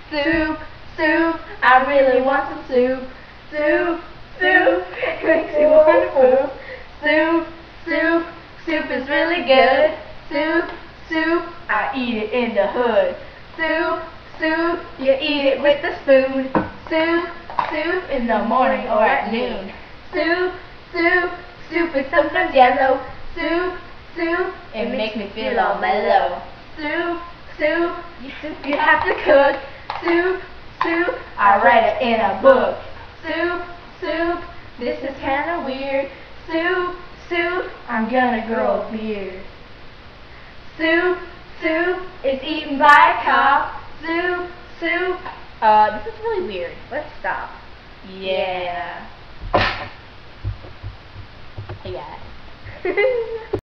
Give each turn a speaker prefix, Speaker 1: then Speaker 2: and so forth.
Speaker 1: Soup, soup, I really want some soup. Soup, soup, it makes me want to poop. Soup, soup, soup is really good. Soup, soup, I eat it in the hood. Soup, soup, you eat it with a spoon. Soup, soup, in the morning or at noon. Soup, soup, soup is sometimes yellow. Soup, soup, it makes me feel all mellow. Soup, soup, you have to cook. Soup, soup, I write it in a book. Soup, soup, this is kinda weird. Soup, soup, I'm gonna grow a beard. Soup, soup, is eaten by a cop. Soup, soup, this is really weird. Let's stop. Yeah. Hey guys.